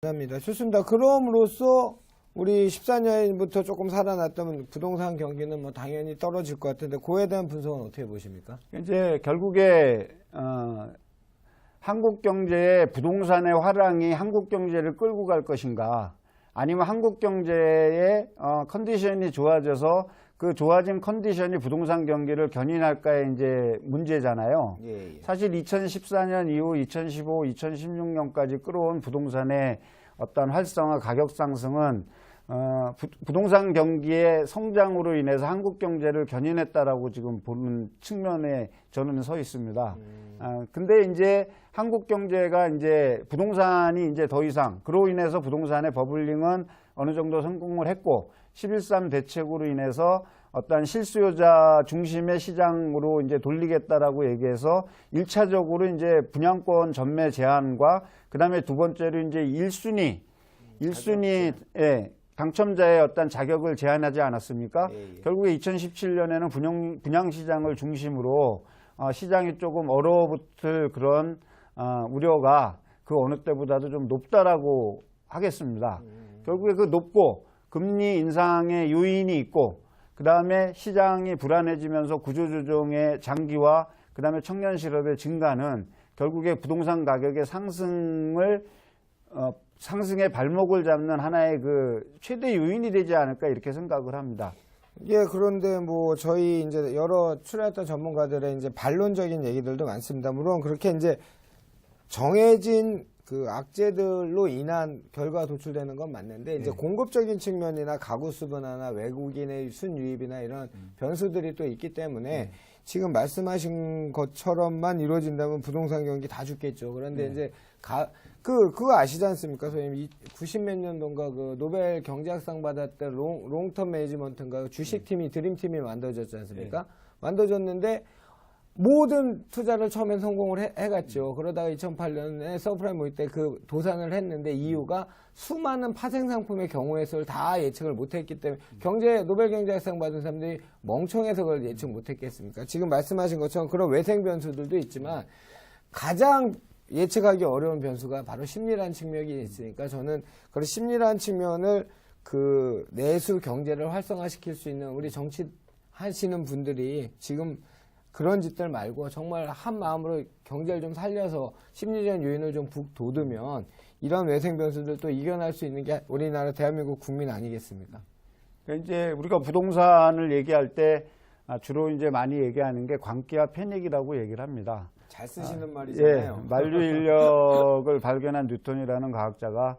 합니다. 좋습니다. 그럼으로써 우리 14년부터 조금 살아났던 부동산 경기는 뭐 당연히 떨어질 것 같은데 그에 대한 분석은 어떻게 보십니까? 이제 결국에 한국 경제의 부동산의 화랑이 한국 경제를 끌고 갈 것인가, 아니면 한국 경제의 컨디션이 좋아져서 그 좋아진 컨디션이 부동산 경기를 견인할까의 이제 문제잖아요. 예. 사실 2014년 이후 2015, 2016년까지 끌어온 부동산의 어떤 활성화, 가격 상승은 부동산 경기의 성장으로 인해서 한국 경제를 견인했다라고 지금 보는 측면에 저는 서 있습니다. 근데 이제 한국 경제가 이제 부동산이 이제 더 이상 그로 인해서 부동산의 버블링은 어느 정도 성공을 했고 11.3 대책으로 인해서 어떤 실수요자 중심의 시장으로 이제 돌리겠다라고 얘기해서 1차적으로 이제 분양권 전매 제한과 그 다음에 두 번째로 이제 1순위의 당첨자의 어떤 자격을 제한하지 않았습니까? 예. 결국에 2017년에는 분양시장을 중심으로 시장이 조금 얼어붙을 그런 우려가 그 어느 때보다도 좀 높다라고 하겠습니다. 결국에 그 높고 금리 인상의 요인이 있고 그 다음에 시장이 불안해지면서 구조조정의 장기화 그 다음에 청년 실업의 증가는 결국에 부동산 가격의 상승의 발목을 잡는 하나의 그 최대 요인이 되지 않을까 이렇게 생각을 합니다. 예, 그런데 뭐 저희 이제 여러 출연했던 전문가들의 이제 반론적인 얘기들도 많습니다. 물론 그렇게 이제 정해진 그 악재들로 인한 결과가 도출되는 건 맞는데 이제 공급적인 측면이나 가구 수 변화나 외국인의 순유입이나 이런 변수들이 또 있기 때문에 지금 말씀하신 것처럼만 이루어진다면 부동산 경기 다 죽겠죠. 그런데 이제 그거 아시지 않습니까? 선생님, 90몇 년도인가 그 노벨 경제학상 받았던 롱텀 매니지먼트인가 주식팀이 드림팀이 만들어졌지 않습니까? 만들어졌는데 모든 투자를 처음엔 성공을 해갔죠. 그러다가 2008년에 서프라임 모의 때 그 도산을 했는데 이유가 수많은 파생 상품의 경우의 수를 다 예측을 못했기 때문에 노벨 경제학상 받은 사람들이 멍청해서 그걸 예측 못했겠습니까? 지금 말씀하신 것처럼 그런 외생 변수들도 있지만 가장 예측하기 어려운 변수가 바로 심리라는 측면이 있으니까 저는 그런 심리라는 측면을 그 내수 경제를 활성화시킬 수 있는 우리 정치하시는 분들이 지금 그런 짓들 말고 정말 한 마음으로 경제를 좀 살려서 심리적인 요인을 좀 북돋으면 이런 외생 변수들도 이겨낼 수 있는 게 우리나라 대한민국 국민 아니겠습니까? 이제 우리가 부동산을 얘기할 때 주로 이제 많이 얘기하는 게 광기와 패닉이라고 얘기를 합니다. 잘 쓰시는 말이잖아요. 예, 만류 인력을 발견한 뉴턴이라는 과학자가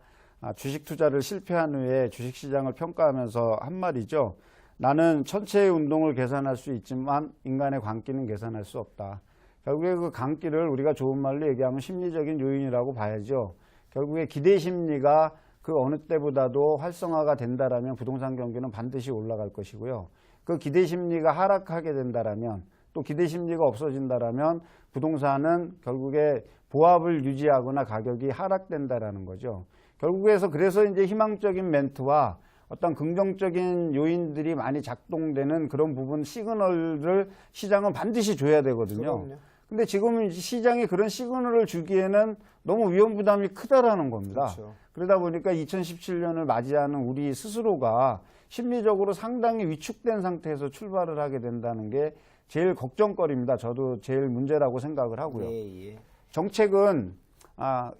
주식 투자를 실패한 후에 주식시장을 평가하면서 한 말이죠. 나는 천체의 운동을 계산할 수 있지만 인간의 광기는 계산할 수 없다. 결국에 그 광기를 우리가 좋은 말로 얘기하면 심리적인 요인이라고 봐야죠. 결국에 기대 심리가 그 어느 때보다도 활성화가 된다라면 부동산 경기는 반드시 올라갈 것이고요. 그 기대 심리가 하락하게 된다라면 또 기대 심리가 없어진다라면 부동산은 결국에 보합을 유지하거나 가격이 하락된다라는 거죠. 결국에서 그래서 이제 희망적인 멘트와 어떤 긍정적인 요인들이 많이 작동되는 그런 부분 시그널을 시장은 반드시 줘야 되거든요. 그럼요. 근데 지금 시장이 그런 시그널을 주기에는 너무 위험 부담이 크다라는 겁니다. 그렇죠. 그러다 보니까 2017년을 맞이하는 우리 스스로가 심리적으로 상당히 위축된 상태에서 출발을 하게 된다는 게 제일 걱정거리입니다. 저도 제일 문제라고 생각을 하고요. 예. 정책은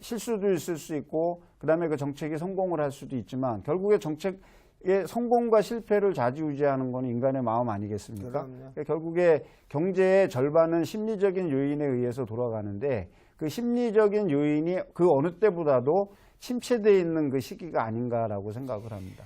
실수도 있을 수 있고 그다음에 그 정책이 성공을 할 수도 있지만 결국에 정책의 성공과 실패를 좌지우지하는 건 인간의 마음 아니겠습니까? 그러니까 결국에 경제의 절반은 심리적인 요인에 의해서 돌아가는데 그 심리적인 요인이 그 어느 때보다도 침체되어 있는 그 시기가 아닌가라고 생각을 합니다.